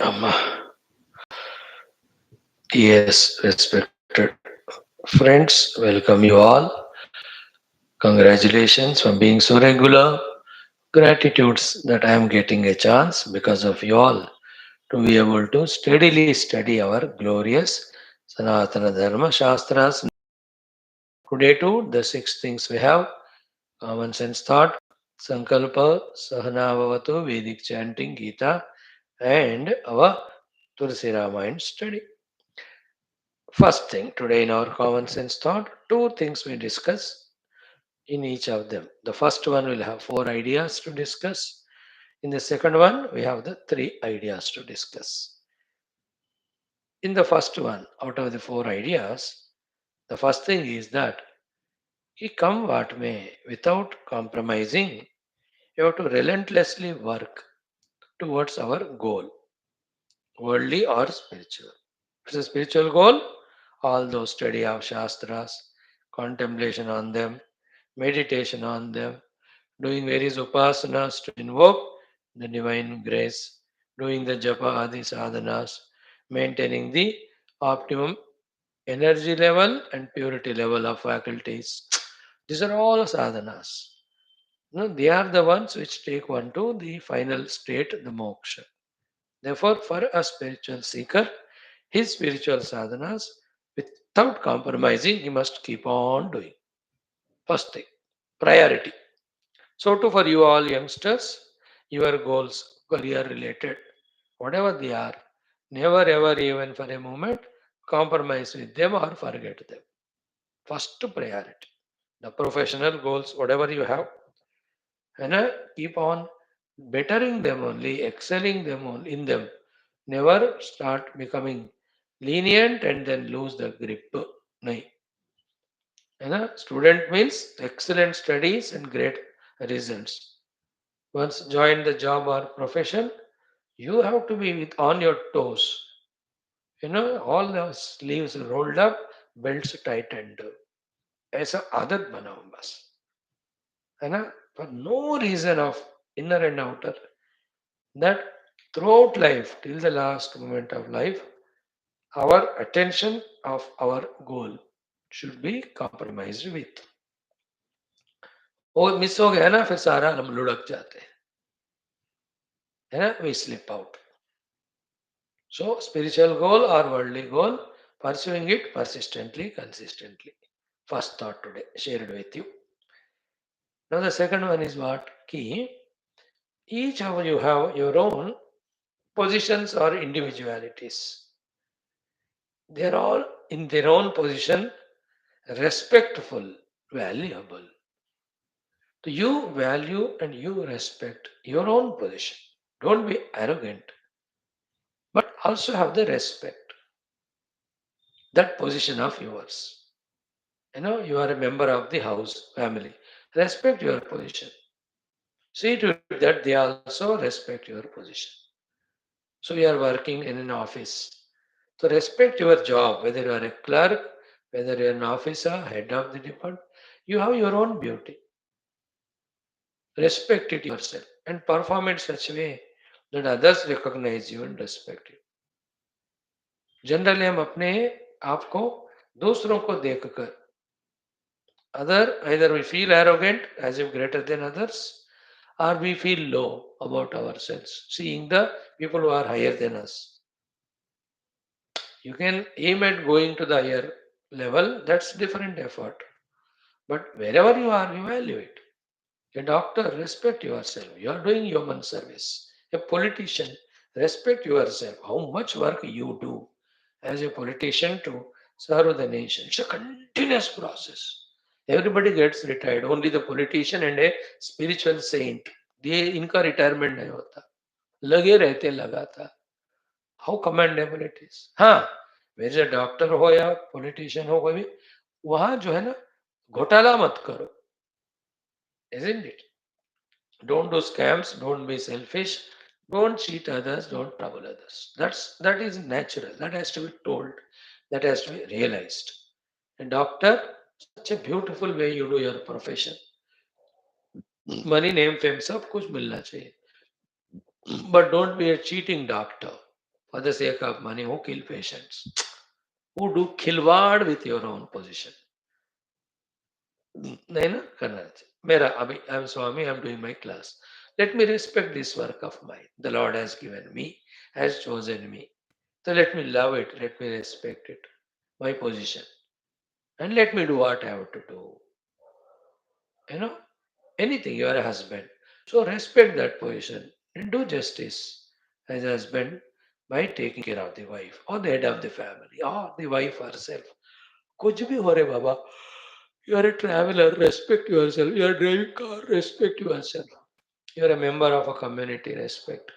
Um, yes, respected friends, welcome you all. Congratulations for being so regular. Gratitudes that I am getting a chance because of you all to be able to steadily study our glorious Sanatana Dharma Shastras. Today, too, the six things we have: common sense thought, Sankalpa, Sahanavavatu, Vedic chanting, Geetha, and our Tulsi-Ramayan study. First thing today in our common sense thought, two things we discuss in each of them. The first one will have four ideas to discuss. In the second one, we have the three ideas to discuss. In the first one, out of the four ideas, the first thing is that he come what may, without compromising, you have to relentlessly work towards our goal, worldly or spiritual. If it's a spiritual goal, all those study of Shastras, contemplation on them, meditation on them, doing various upasanas to invoke the divine grace, doing the japa adi sadhanas, maintaining the optimum energy level and purity level of faculties. These are all sadhanas. No, they are the ones which take one to the final state, the moksha. Therefore, for a spiritual seeker, his spiritual sadhanas, without compromising, he must keep on doing. First thing, priority. So, too, for you all youngsters, your goals, career related, whatever they are, never ever, even for a moment, compromise with them or forget them. First priority. The professional goals, whatever you have, and keep on bettering them only, excelling them in them. Never start becoming lenient and then lose the grip. No. Student means excellent studies and great results. Once join the job or profession, you have to be on your toes. All the sleeves rolled up, belts tightened. ऐसा आदत बनाओ बस, है ना? For no reason of inner and outer, that throughout life, till the last moment of life, our attention of our goal should be compromised with. वो miss हो गया ना, फिर सारा हम लुढ़क जाते हैं, है ना? We slip out. So, spiritual goal or worldly goal, pursuing it persistently, consistently. First thought today, shared with you. Now, the second one is what? Key. Each of you have your own positions or individualities. They are all in their own position, respectful, valuable. So you value and you respect your own position. Don't be arrogant, but also have the respect that position of yours. You are a member of the house, family. Respect your position. See to it that they also respect your position. So you are working in an office. So respect your job, whether you are a clerk, whether you are an officer, head of the department. You have your own beauty. Respect it yourself and perform in such a way that others recognize you and respect you. Generally हम अपने आप को दूसरों को देखकर either we feel arrogant as if greater than others, or we feel low about ourselves, seeing the people who are higher than us. You can aim at going to the higher level, that's different effort. But wherever you are, evaluate. A doctor, respect yourself. You are doing human service. A politician, respect yourself. How much work you do as a politician to serve the nation. It's a continuous process. Everybody gets retired. Only the politician and a spiritual saint. ये इनका retirement नहीं होता, लगे रहते लगातार. How commendable it is. हाँ, मेरे doctor हो या पॉलिटिशियन हो, कोई भी वहां जो है ना, घोटाला मत करो. Isn't it? Don't do scams, don't be selfish, don't cheat others, don't trouble others. That is natural. That has to be told. That has to be realized. And doctor, such a beautiful way you do your profession. Money, name, fame, सब कुछ मिलना चाहिए. But don't be a cheating doctor. For the sake of money, who kill patients? Who do khilwad with your own position? Naina Kannada. Mera abhi, I am Swami, I am doing my class. Let me respect this work of mine. The Lord has given me, has chosen me. So let me love it, let me respect it, my position. And let me do what I have to do. You know, anything, you are a husband. So respect that position and do justice as a husband by taking care of the wife or the head of the family or the wife herself. कुछ भी हो रे बाबा, you are a traveler, respect yourself. You are driving car, respect yourself. You are a member of a community, respect.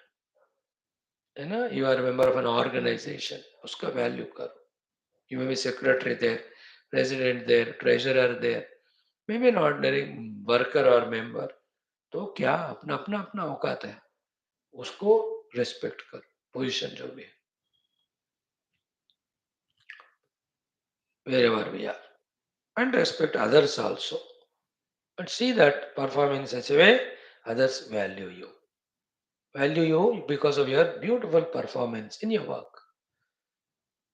You know, you are a member of an organization, उसका value करो. You may be secretary there, president there, treasurer there, maybe an ordinary worker or member. तो क्या अपना अपना अपना औकात है, उसको रेस्पेक्ट करो, पोजीशन जो भी है, wherever we are, and respect others also, and see that perform in such a way others value you because of your beautiful performance in your work.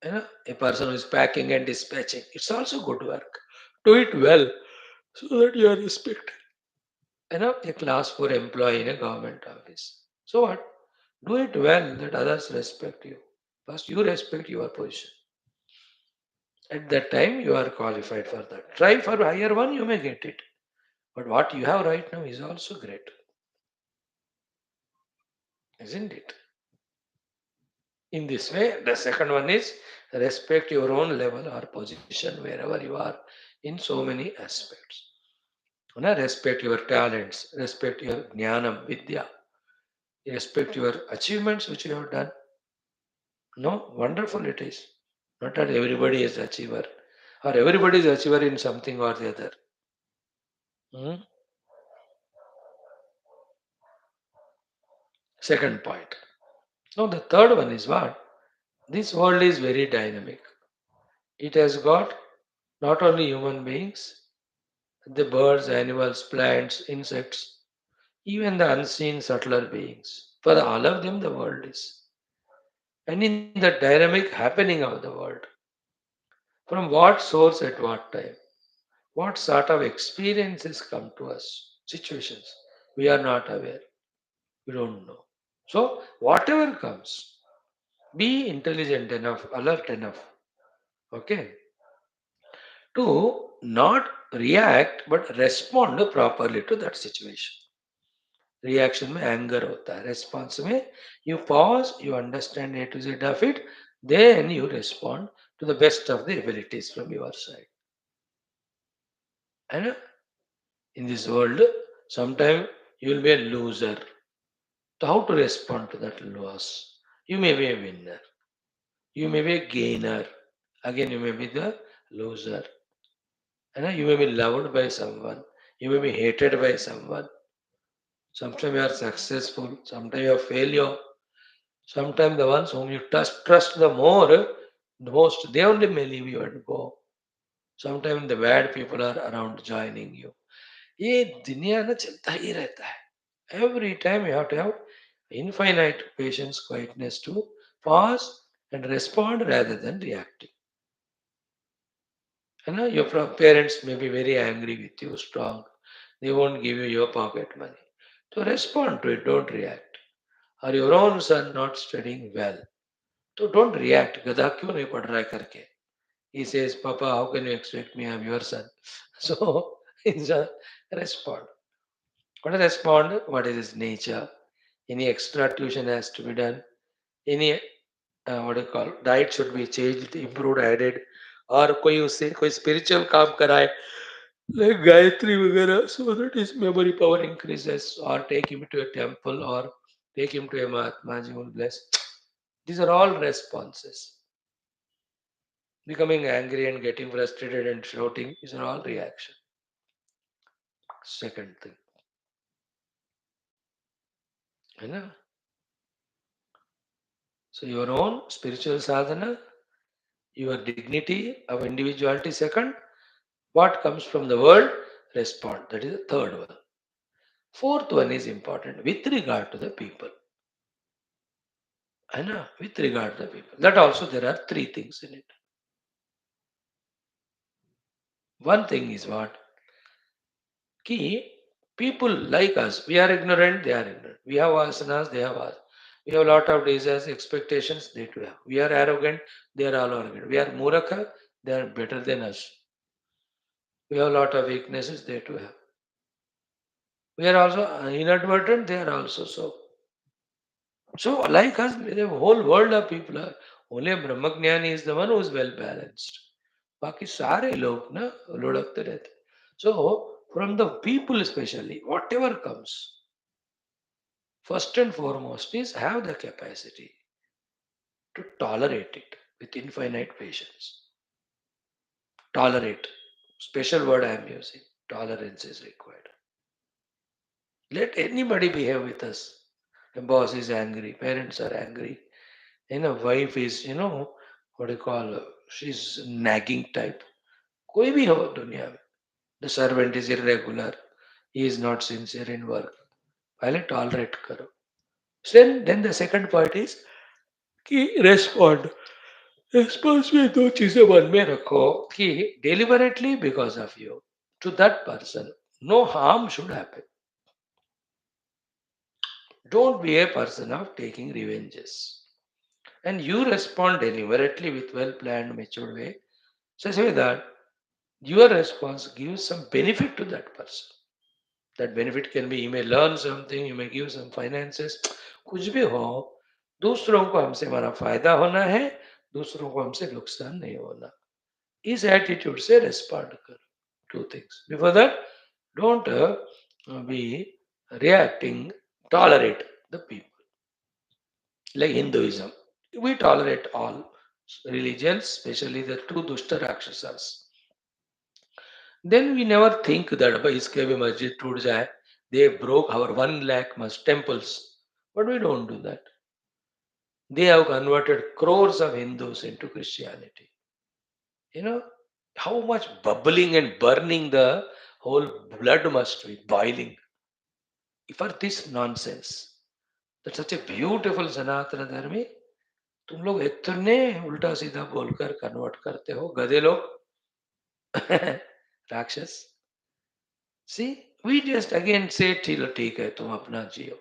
You know, a person who is packing and dispatching, it's also good work. Do it well so that you are respected. You know, a class 4 employee in a government office. So what? Do it well that others respect you. First, you respect your position. At that time, you are qualified for that. Try for higher one, you may get it. But what you have right now is also great, isn't it? In this way, the second one is respect your own level or position wherever you are in so many aspects. You know, respect your talents, respect your jnanam, vidya, respect your achievements which you have done. No, wonderful it is. Not that everybody is achiever or everybody is achiever in something or the other. Hmm? Second point. Now the third one is what? This world is very dynamic. It has got not only human beings, the birds, animals, plants, insects, even the unseen subtler beings. For all of them, the world is. And in the dynamic happening of the world, from what source at what time, what sort of experiences come to us, situations, we are not aware, we don't know. So, whatever comes, be intelligent enough, alert enough, okay, to not react but respond properly to that situation. Reaction में anger होता है, response में you pause, you understand A to Z of it, then you respond to the best of the abilities from your side. And in this world, sometimes you will be a loser. So how to respond to that loss? You may be a winner. You may be a gainer. Again, you may be the loser. And you may be loved by someone. You may be hated by someone. Sometimes you are successful. Sometimes you are failure. Sometimes the ones whom you trust the most, they only may leave you and go. Sometimes the bad people are around joining you. ये दुनिया ना चलता ही रहता है. Every time you have to have infinite patience, quietness to pause and respond rather than reacting. You know, your parents may be very angry with you, strong. They won't give you your pocket money. So respond to it, don't react. Or your own son not studying well. So don't react. गधा क्यों नहीं पढ़ रहा है करके. He says, Papa, how can you expect me? I'm your son. So it's a respond. What is respond? What is his nature? Any extra tuition has to be done. Any what do you call diet should be changed, improved, added. और कोई उससे कोई spiritual काम कराए like Gayatri वगैरह so that his memory power increases, or take him to a temple, or take him to a Mahatma Ji will bless. These are all responses. Becoming angry and getting frustrated and shouting is an all reaction. Second thing. You know? So your own spiritual sadhana, your dignity of individuality second, what comes from the world, respond. That is the third one. Fourth one is important with regard to the people. I know, with regard to the people. That also there are three things in it. One thing is what? Ki people like us, we are ignorant, they are ignorant. We have asanas, they have asanas. We have a lot of desires, expectations, they too have. We are arrogant, they are all arrogant. We are muraka, they are better than us. We have a lot of weaknesses, they too have. We are also inadvertent, they are also so. So, like us, the whole world of people are only a Brahmagnani is the one who is well balanced. बाकी सारे लोग ना लुढ़कते रहते. So, from the people especially, whatever comes, first and foremost is have the capacity to tolerate it with infinite patience. Tolerate. Special word I am using. Tolerance is required. Let anybody behave with us. A boss is angry, parents are angry, wife is, what do you call, she's nagging type. कोई भी हो दुनिया में. The servant is irregular. He is not sincere in work. पहले tolerate करो. Then the second point is कि respond. Response में दो चीजें मन में रखो कि deliberately because of you to that person no harm should happen. Don't be a person of taking revenges. And you respond deliberately with well planned, matured way. So say that your response gives some benefit to that person. That benefit can be you may learn something, you may give some finances, कुछ भी हो, दूसरों को हमसे हमारा फायदा होना है, दूसरों को हमसे नुकसान नहीं होना. इस एटीट्यूड से रिस्पॉन्ड करो. Two things. Before that, don't be reacting, tolerate the people. Like Hinduism. We tolerate all religions, especially the two Dushta Rakshasas. Then we never think that "Abba, iske bhi masjid toot jaye." They broke our 1 lakh temples. But we don't do that. They have converted crores of Hindus into Christianity. You know how much bubbling and burning the whole blood must be boiling for this nonsense. That's such a beautiful Sanatana Dharmi. तुम लोग इतने उल्टा सीधा बोलकर convert करते हो गधे लोग. राक्षस. See, we just again say चलो ठीक है तुम अपना जियो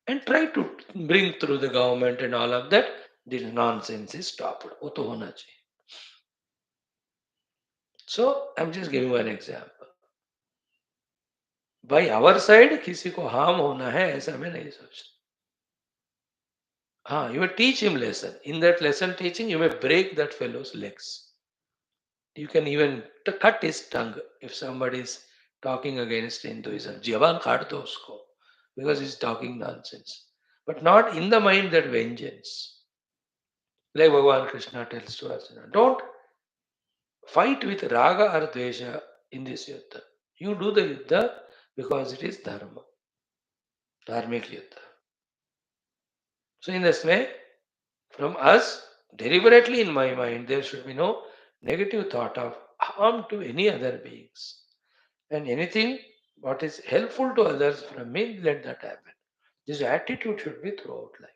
and try to bring through the government and all of that. This nonsense is stopped. वो तो होना चाहिए. So I'm just giving one example. By our side किसी को harm होना है ऐसा मैं नहीं सोचता. हाँ, you may teach him lesson. In that lesson teaching, you may break that fellow's legs. You can even cut his tongue if somebody is talking against Hinduism. Jaban kaat do usko because he's talking nonsense. But not in the mind that vengeance. Like Bhagavan Krishna tells to us, don't fight with raga or dvesha in this yuddha. You do the yuddha because it is dharma, dharmic yuddha. So in this way, from us, deliberately in my mind, there should be no negative thought of harm to any other beings. And anything what is helpful to others from me, let that happen. This attitude should be throughout life.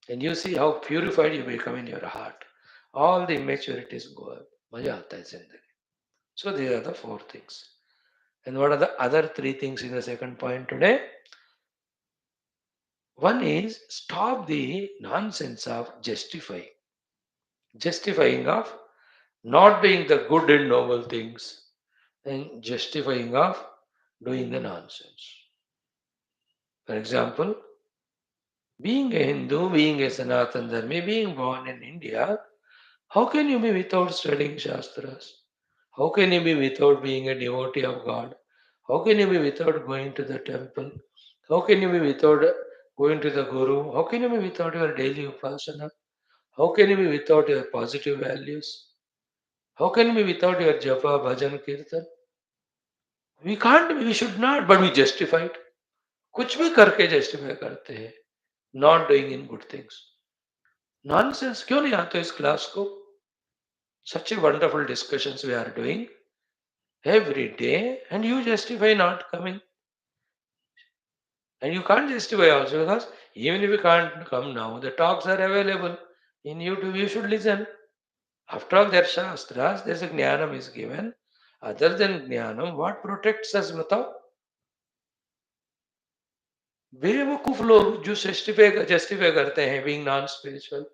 And you see how purified you become in your heart. All the immaturities go up. मजा आता है जिंदगी. So these are the four things. And what are the other three things in the second point today? One is stop the nonsense of justifying. Justifying of not doing the good and noble things and justifying of doing the nonsense. For example, being a Hindu, being a Sanatan Dharmi, being born in India, how can you be without studying Shastras? How can you be without being a devotee of God? How can you be without going to the temple? How can you be without going to the Guru? How can you be without your daily upasana? How can you be without your positive values? How can you be without your japa, bhajan, kirtan? We can't, we should not, but we justify it. कुछ भी करके justify करते हैं. Not doing in good things. Nonsense. क्यों नहीं आते इस class को? Such a wonderful discussions we are doing every day and you justify not coming. And you can't justify also because even if you can't come now, the talks are available in YouTube. You should listen. After all, they're shastras. There's a jnanam is given. Other than jnanam, what protects us? बताओ बेवकूफ लोग जो justify करते हैं being non-spiritual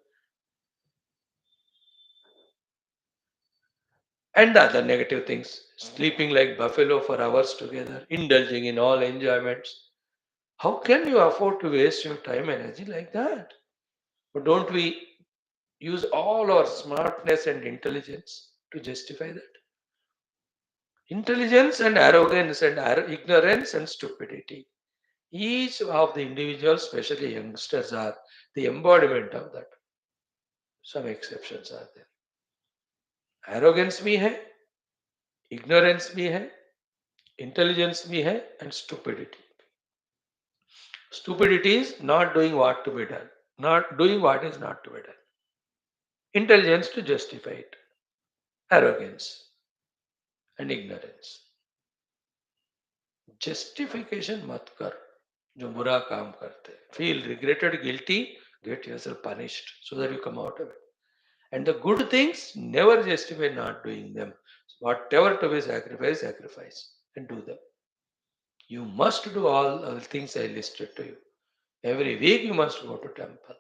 and the other negative things, sleeping like buffalo for hours together, indulging in all enjoyments. How can you afford to waste your time and energy like that? But don't we use all our smartness and intelligence to justify that? Intelligence and arrogance and ignorance and stupidity. Each of the individuals, especially youngsters, are the embodiment of that. Some exceptions are there. Arrogance भी है, ignorance भी है, intelligence भी है, and stupidity. Stupidity is not doing what to be done, not doing what is not to be done. Intelligence to justify it. Arrogance and ignorance. Justification मत कर जो बुरा काम करते. Feel regretted, guilty, get yourself punished so that you come out of it. And the good things, never justify not doing them. Whatever to be sacrificed, sacrifice and do them. You must do all the things I listed to you. Every week you must go to temple.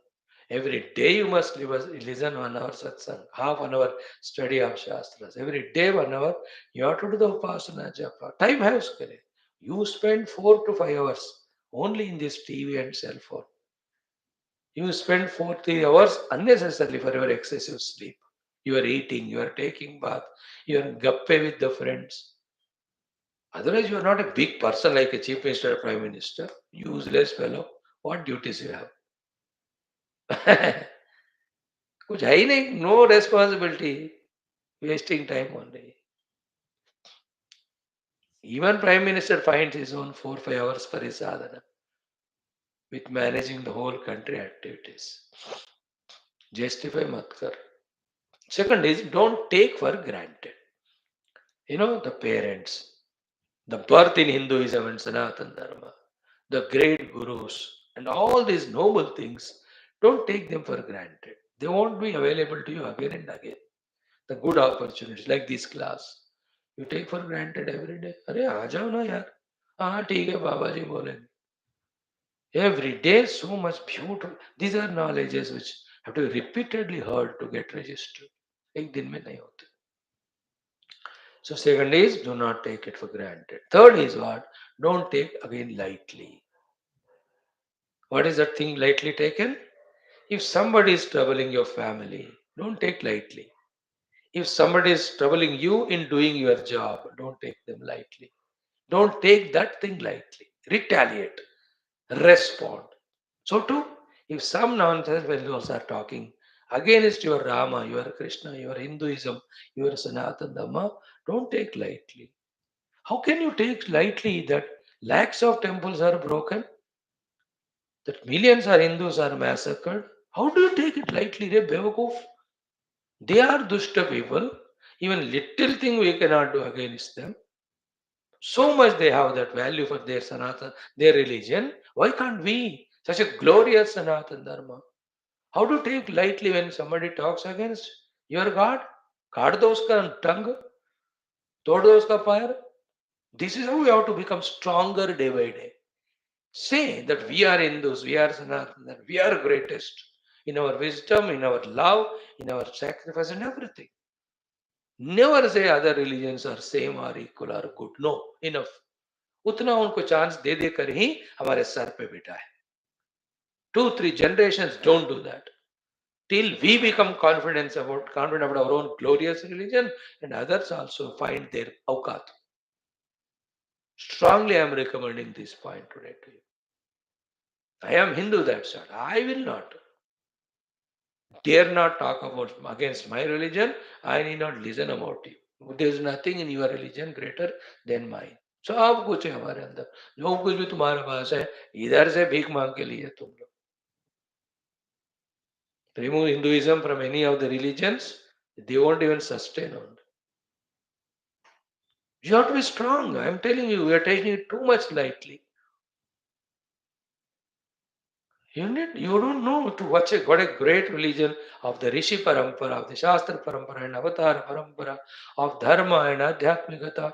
Every day you must listen 1 hour satsang, half an hour study of Shastras. Every day 1 hour you have to do the Upasana Japa. Time has kare. You spend 4 to 5 hours only in this TV and cell phone. You spend 4 3 hours unnecessarily for your excessive sleep. You are eating, you are taking bath, you are gappe with the friends. Otherwise, you are not a big person like a chief minister or prime minister. Useless fellow. What duties you have? कुछ है ही नहीं. No responsibility. Wasting time only. Even prime minister finds his own 4 5 hours for his sadhana with managing the whole country activities. Justify mat kar. Second is don't take for granted. The parents, the birth in Hinduism and Sanatana Dharma, the great gurus, and all these noble things, don't take them for granted. They won't be available to you again and again. The good opportunities like this class, you take for granted every day. अरे आ जाओ ना यार. हाँ ठीक है बाबा जी बोलेंगे. Every day, so much beautiful. These are knowledges which have to be repeatedly heard to get registered. एक दिन में नहीं होते. So second is do not take it for granted. Third is what? Don't take again lightly. What is that thing lightly taken? If somebody is troubling your family, don't take lightly. If somebody is troubling you in doing your job, don't take them lightly. Don't take that thing lightly. Retaliate. Respond. So too, if some nonsense fellows are talking against your Rama, your Krishna, your Hinduism, your Sanatana Dhamma, don't take lightly. How can you take lightly that lakhs of temples are broken? That millions of Hindus are massacred? How do you take it lightly? They Bewakoof. They are dushta people. Even little thing we cannot do against them. So much they have that value for their Sanatana, their religion. Why can't we? Such a glorious Sanatana Dharma. How to take lightly when somebody talks against your God? काट दो उसका tongue, तोड़ दो उसका पैर. This is how we have to become stronger day by day. Say that we are Hindus, we are Sanatana, that we are greatest in our wisdom, in our love, in our sacrifice and everything. Never say other religions are same or equal or good. No, enough. उतना उनको chance दे देकर ही हमारे sir पे बिठा है. 2 3 generations don't do that. Till we become confident about our own glorious religion, and others also find their awkat. Strongly I am recommending this point today to you. I am Hindu, that's all. I will not dare not talk about against my religion. I need not listen about you. There is nothing in your religion greater than mine. सब कुछ है हमारे अंदर. जो कुछ भी तुम्हारे पास है इधर से भीख मांग के लिए तुम लोग. Remove Hinduism from any of the religions, they won't even sustain on. You have to be strong. I'm telling you, we are taking it too much lightly. You don't know to watch what a great religion of the Rishi Parampara, of the Shastra Parampara and Avatar Parampara, of Dharma and Adhyatmikata.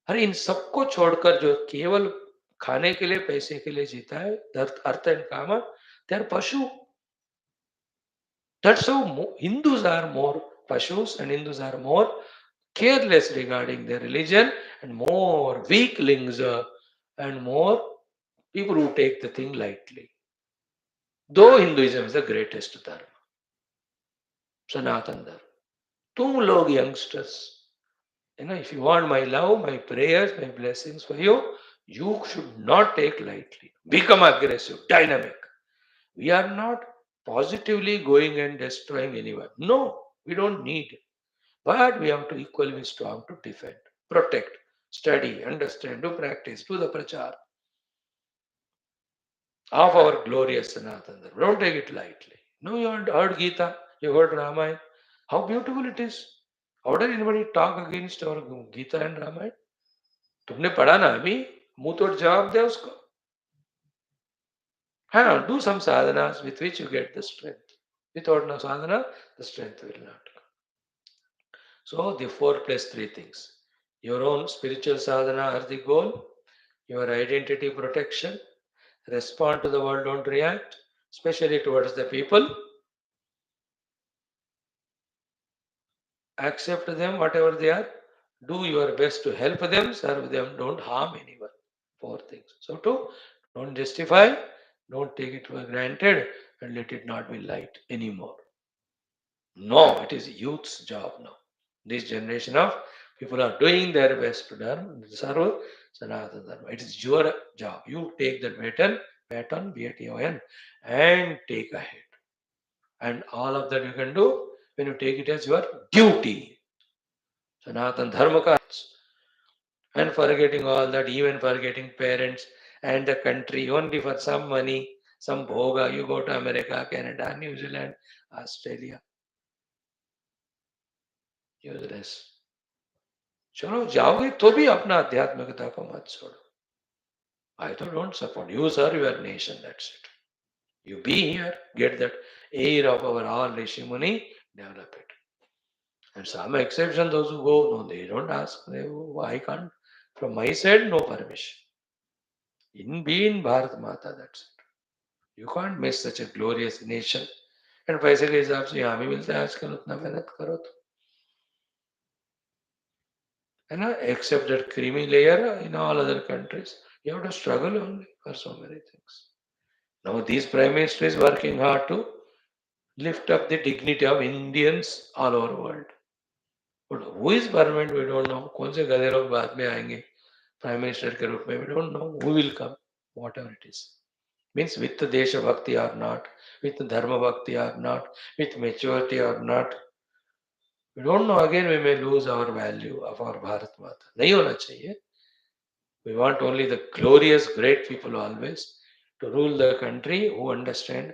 अरे इन सबको छोड़कर जो केवल खाने के लिए पैसे के लिए जीता है, अर्थ एंड काम, they are पशु. That's how Hindus are more pashus and Hindus are more careless regarding their religion and more weaklings and more people who take the thing lightly. Though Hinduism is the greatest dharma, Sanatan dharma. तुम लोग youngsters, if you want my love, my prayers, my blessings for you, you should not take lightly. Become aggressive, dynamic. We are not positively going and destroying anyone. No, we don't need. But we have to equally be strong to defend, protect, study, understand, do practice, do the prachar of our glorious Sanatana. Don't take it lightly. No, you heard Geetha, you heard Ramayana. How beautiful it is. How did anybody talk against our Geetha and Ramayana? तुमने पढ़ा ना अभी, मुंह तोड़ जवाब दे उसको. हाँ, do some sadhanas with which you get the strength. Without no sadhana, the strength will not come. So the 4+3 things. Your own spiritual sadhana are the goal. Your identity protection. Respond to the world, don't react, especially towards the people. Accept them, whatever they are. Do your best to help them, serve them, don't harm anyone. 4 things. So, don't justify, don't take it for granted, and let it not be light anymore. No, it is youth's job now. This generation of people are doing their best to serve Sanatana Dharma. It is your job. You take the baton, BATON, and take ahead. And all of that you can do when you take it as your duty. Sanatana Dharma. And forgetting all that, even forgetting parents and the country only for some money, some bhoga, you go to America, Canada, New Zealand, Australia. Useless. चलो जाओगे तो भी अपना आध्यात्मिकता को मत छोड़ो. I don't support. You serve your nation, that's it. You be here, get that air of our all Rishi Muni, develop it. And some exception, those who go, no, they don't ask. I can't. From my side, no permission. Be in Bharat Mata, that's it. You can't miss such a glorious nation. And पैसे के हिसाब से यहाँ भी मिलता है आजकल, उतना मेहनत करो तो. Except that creamy layer in all other countries, you have to struggle only for so many things. Now this Prime Minister is working hard to lift up the dignity of Indians all over the world. But who is permanent, we don't know. कौन से गधे लोग बाद में आएंगे Prime Minister के रूप में, we don't know who will come, whatever it is. Means with the Desha Bhakti or not, with the Dharma Bhakti or not, with maturity or not. We don't know, again we may lose our value of our Bharat Mata. नहीं होना चाहिए. We want only the glorious, great people always to rule the country who understand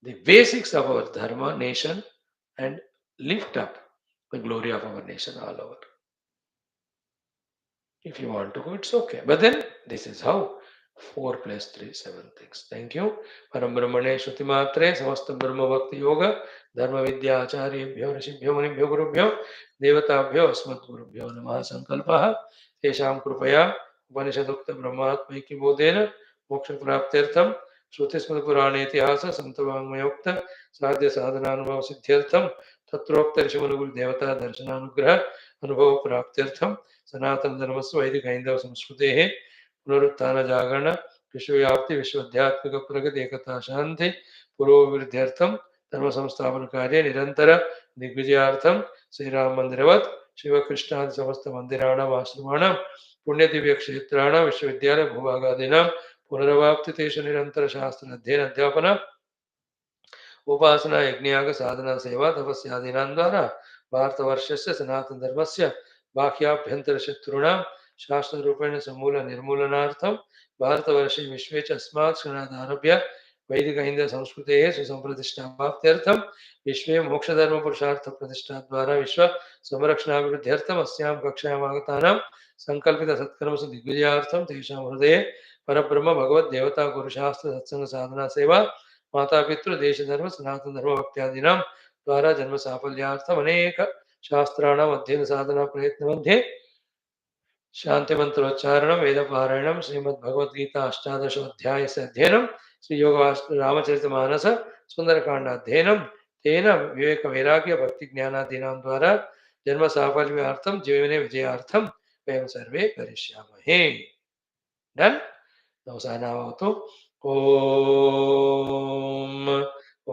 the basics of our dharma, nation, and lift up the glory of our nation all over. If you want to go, it's okay. But then, this is how 4+3, 7 things. Thank you. Param Brahmane Shruti Matre, Samasta Brahma Bhakti Yoga, Dharma Vidya Acharyebhyo, Rishibhyo, Munibhyo, Gurubhyo, Devatabhyo, Asmat Gurubhyo, Namaha Sankalpaha, Tesham Krupaya, Upanishadukta Brahmatmaiki Bodhena, Moksha Praptirtham, Shruti Smriti Purane Itihasa, Santavangmayokta, Sadhya Sadhananubhav Siddhyartham, Tatrokta Rishimanuguru Devata Darshananugraha, Anubhav Praptirtham, सनातन धर्मस्य वैदिक हैंदव संस्कृतेः पुनरुत्थान जागरण विश्वव्याप्ति विश्वाध्यात्मिक प्रगति एकता शांति पुरोभिवृद्ध्यर्थम धर्म संस्थापन कार्य निरंतर दिग्विजयार्थम श्री राम मंदिरवत शिव कृष्णादि समस्त मंदिराणाम आश्रमाणाम पुण्य दिव्य क्षेत्राणाम विश्वविद्यालय भूभागादीनां पुनरवाप्ति तेषु निरंतर शास्त्र अध्ययन अध्यापन उपासना यज्ञयाग साधना सेवा तपस्यादीनां द्वारा भारतवर्षस्य सनातन धर्मस्य बाह्याभ्यंतर शत्रुणां शास्त्र रूपेण समूल निर्मूलनार्थं भारतवर्षे विश्वे च अस्मात् क्षणादारभ्य वैदिक हिंद संस्कृतेः सुसंप्रतिष्ठाप्त्यर्थं विश्वे मोक्षधर्म पुरुषार्थ प्रतिष्ठा द्वारा विश्व संरक्षणाभिवृद्ध्यर्थम् अस्यां कक्षायाम् आगतानां संकल्पित सत्कर्मसु दिग्विजयार्थं तेषां हृदये परब्रह्म भगवत देवता गुरु शास्त्र सत्संग साधना सेवा माता पितृ देश धर्म सनातन धर्म भक्त्यादीनां द्वारा जन्म साफल्यार्थम अनेक शास्त्राणाम अध्ययन साधना प्रयत्न मध्ये शांति मंत्रोच्चारणं वेद पारायणं श्रीमद् भगवद गीता अष्टादश अध्याय से अध्ययनं श्री योग रामचरितमानस सुंदरकांड अध्ययनं तेन विवेक वैराग्य भक्ति ज्ञानादीनां द्वारा जन्म साफल्यार्थम जीवने विजयार्थम वयं सर्वे करिष्यामहे। डन। नवसाना भवतु। ओम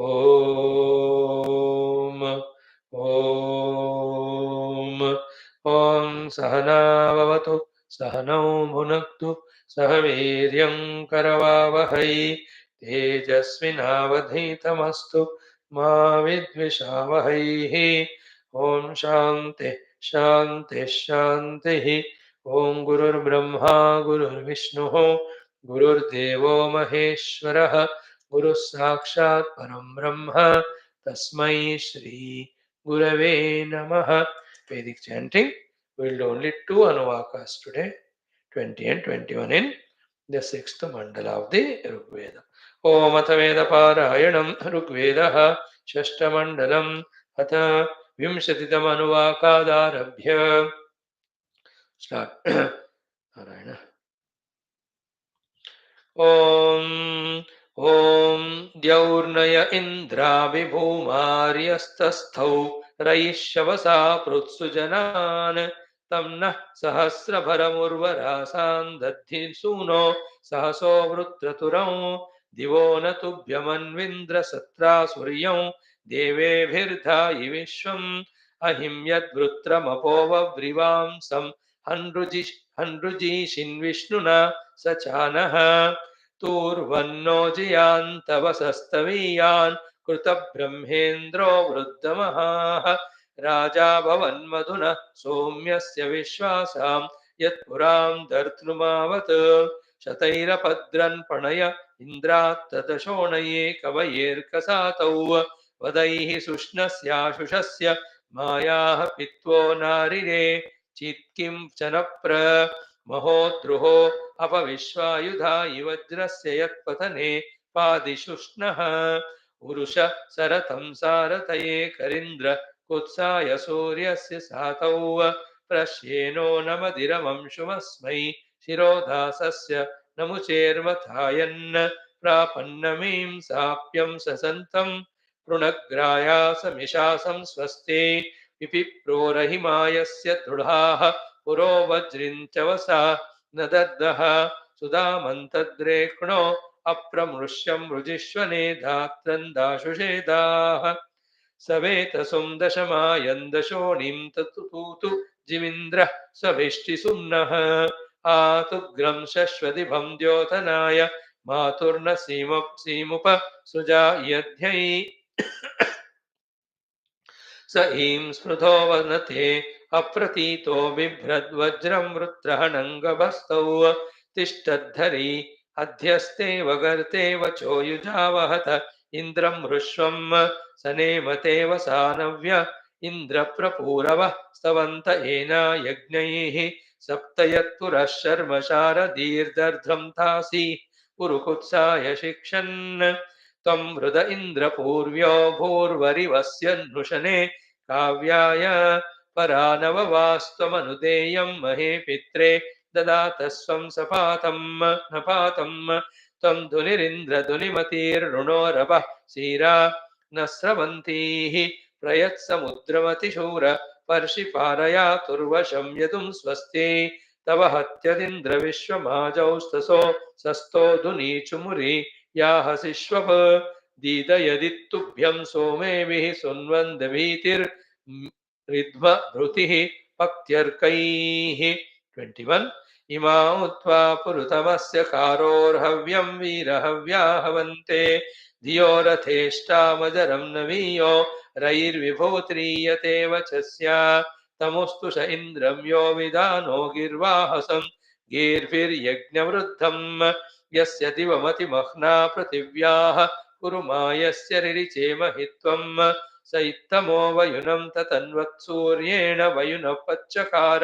ओम ओम ओम सहना भवतु सहनौ भुनक्तु सह वीर्यं करवावहै तेजस्विनावधीतमस्तु मा विद्विषावहैः। ओम शांति शांति शांतिः। ओम गुरुर्ब्रह्मा गुरुर्विष्णुः गुरुर्देवो महेश्वरः गुरुः साक्षात् परं ब्रह्म तस्मै श्री गुरवे नमः। Vedic chanting. We will do only 2 anuvakas today, 20 and 21 in the 6th mandala of the Rigveda. Om atha veda parayanam Rigvedaha shashtamandalam atha vimshatitam anuvakadarabhya. Start. Narayana. ॐ ॐ द्यौर्नय इन्द्राभिभूमार्यस्तस्थौ रयिष्यवसा पृत्सुजनान् तं नः सहस्रभरमुर्वरासान् दद्धि सूनो सहसो वृत्रतुरौ दिवो न तुभ्यमन्विन्द्रसत्रा सूर्यं देवेभिर्धायि विश्वम् अहिं यद्वृत्रमपोवव्रिवांसं हन्रुजीषिन्विष्णुना स चानः तूर्वन्नो जियान्तवसस्तवीयान् कृतब्रह्मेन्द्रो वृद्धमहाः राजा भवन्मधुनः सौम्यस्य विश्वासां यत्पुरां दर्तृमावत् शतैरपद्रन् पणय इन्द्रात्तदशोणये कवयेर्कसातौ वदैः सुष्णस्याशुषस्य मायाः पित्वो नारिरे चित्किं च न महोद्रुहो अपविश्वायुधा वज्रस्य यत्पतने पादिशुष्णः उरुष सरथं सारथये करीन्द्र कुत्साय सूर्यस्य सातौ प्रश्येनो नमदिरमंशुमस्मै शिरोदासस्य नमुचेर्मथायन् प्रापन्नमीं साप्यं ससन्तं पृणग्रायासमिषासं स्वस्ते विपिप्रोरहिमायस्य दृढाः पुरो वज्रिञ्चवसा न दद्दः सुधामन्तद्रेक्णो अप्रमृश्यं रुजिष्वने धात्रन्दाशुषेदाः सवेतसुं दशमायन्दशोणीं ततुतूतु जिमिन्द्रः सविष्टिसुम्नः आतुग्रं शश्वदिभं द्योतनाय मातुर्न सीमुप सुजा यध्यै स ईं स्मृतो वनते अप्रतीतो बिभ्रद्वज्रं वृत्रहणङ्गभस्तौ तिष्ठद्धरी अध्यस्ते वगर्ते वचो युजावहत इन्द्रं हृष्वं सनेमते वसानव्य इन्द्रप्रपूरवः स्तवन्त एना यज्ञैः सप्तयत्पुरः शर्म शारदीर्दर्ध्रं तासि पुरुकुत्साय शिक्षन् त्वं हृद इन्द्रपूर्व्यो भूर्वरिवस्य नृशने काव्याय परानववास्त्वमनुदेयं महे पित्रे ददातस्वं सपातं नपातं त्वं धुनिरिन्द्रधुनिमतिर्ऋणोरवः सीरा न स्रवन्तीः प्रयत्समुद्रमतिशूर पर्षिपारयातुर्वशं यदुं स्वस्ति तव हत्यदिन्द्रविश्वमाजौस्तसो सस्तो धुनीचुमुरी याहसिष्वप दीदयदित्तुभ्यं सोमेभिः सुन्वन्दभीतिर्रिध्मभृतिः पक्त्यर्कैः 21 इमा उत्वा पुरुतमस्य कारोर्हव्यं वीरहव्याहवन्ते धियो रथेष्टामजरं नवीयो रैर्विभूत्रीयते वचस्या तमुस्तुष इन्द्रं यो विदानो गिर्वाहसं गीर्भिर्यज्ञवृद्धम् यस्य दिवमतिमह्ना पृथिव्याः कुरुमायस्य रिरिचे महित्वं स इत्थमो वयुनं ततन्वत्सूर्येण वयुनः पच्चकार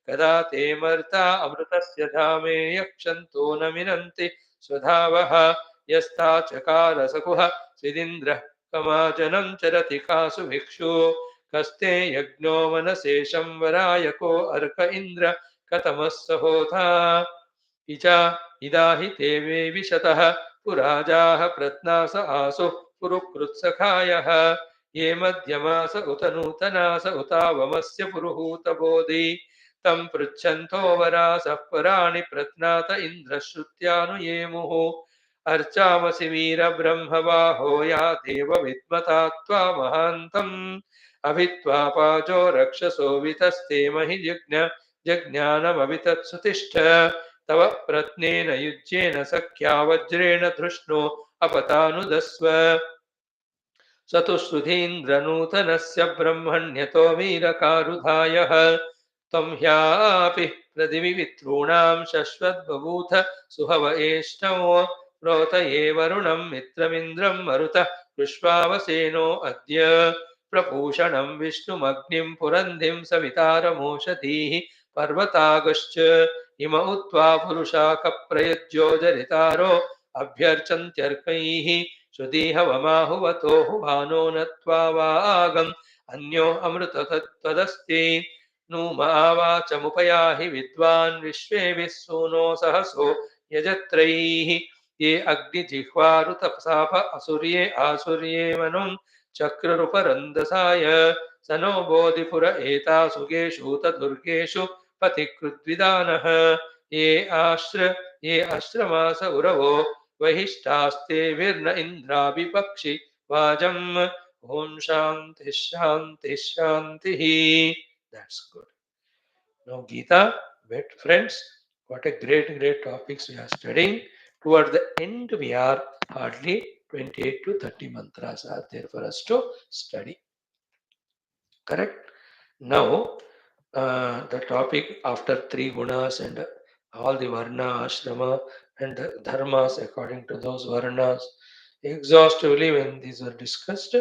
कदा ते मर्ता अमृतस्य धामे यक्षन्तो न मिनन्ति स्वधावः यस्ता चकार सकुह सिदिन्द्रः कमाजनं चरति कासु भिक्षु कस्ते यज्ञो मनसेशं वरायको अर्क इन्द्र कतमः सहोता इचा इदाहि ते वे विशतः पुराजाः प्रत्नास आसु पुरुकृत्सखायः ये मध्यमास उत नूतनास उतावमस्य पुरुहूतबोधि तं पृच्छन्तो वरासः पराणि प्रत्नात इन्द्रश्रुत्यानुयेमुः अर्चामसि वीरब्रह्मवाहो या देव विद्मता त्वा महान्तम् अभित्वा पाचो रक्षसो वितस्ते महि जज्ञानमवितत्सुतिष्ठ तव प्रत्नेन युज्येन सख्या वज्रेण धृष्णो अपतानुदस्व स तु सुधीन्द्रनूतनस्य ब्रह्मण्यतो वीरकारुधायः त्वं ह्यापि प्रतिविवितॄणां शश्वद्बभूथ सुहव एष्टमो प्रोतये वरुणं मित्रमिन्द्रं मरुतः पुष्पावसेनो अद्य प्रपूषणं विष्णुमग्निं पुरन्धिं सवितारमोषधीः पर्वतागश्च इम उक्त्वा पुरुषा कप्रयज्योजरितारो अभ्यर्चन्त्यर्कैः श्रुतिहवमाहुवतो हुवानो न त्वावागम् अन्यो अमृत तदस्ति नूमावाचमुपयाहि विद्वान् विश्वेभिः सूनो सहसो यजत्रैः ये अग्निजिह्वारुतपसाप असुर्ये आसुर्ये मनुं चक्ररुपरन्दसाय स नो बोधिपुर एतासु गेषु दुर्गेषु पथिकृद्विदानः ये आश्रमास उरवो वहिष्ठास्ते विर्न इन्द्राभिपक्षि वाजम् ॐ शान्ति शान्ति शान्तिः. That's good. Now Geeta, friends, what a great topics we are studying. Toward the end we are hardly 28 to 30 mantras are there for us to study. Correct? Now the topic after three gunas and all the varna, ashrama and the dharmas according to those varnas exhaustively when these were discussed.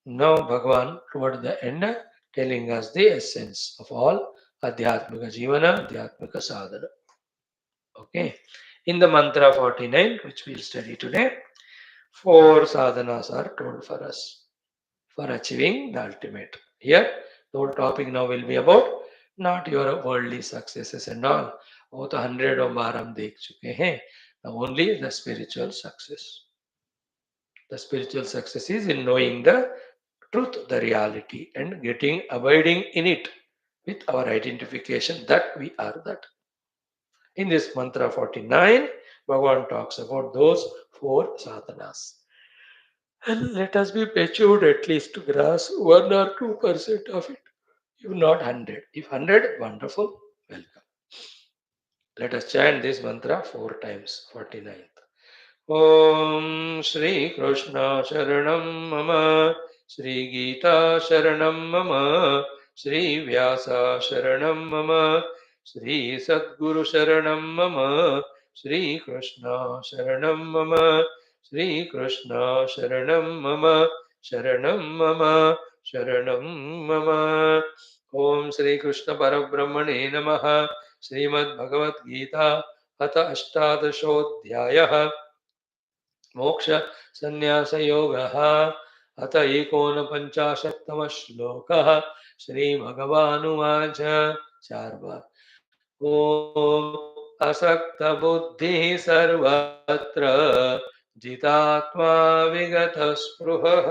Now Bhagavan toward the end telling us the essence of all Adhyatmika Jivana, Adhyatmika Sadhana. Okay. In the mantra 49 which we will study today, 4 sadhanas are told for us for achieving the ultimate. Here, the whole topic now will be about not your worldly successes and all. वो तो 100 बार हम देख चुके हैं. Now only the spiritual success. The spiritual success is in knowing the truth, the reality, and abiding in it with our identification that we are that. In this mantra 49, Bhagavan talks about those 4 sadhanas. And let us be matured at least to grasp 1 or 2% of it. If not 100. If 100, wonderful, welcome. Let us chant this mantra 4 times, 49th. Om Shri Krishna Sharanam Mama, Shri Geeta Sharanam Mama, Shri Vyasa Sharanam Mama, Shri Sadguru Sharanam Mama, Shri Krishna Sharanam Mama, Shri Krishna Sharanam Mama, Sharanam Mama, Sharanam Mama. Om Shri Krishna Parabrahmane Namaha, Srimad Bhagavad Gita, Atha Ashtadashodhyayah. मोक्ष संन्यास योगः अत 49तमः श्लोकः श्रीभगवानुवाच 4 बार ओम असक्त बुद्धिः सर्वत्र जितात्मा विगत स्पृहः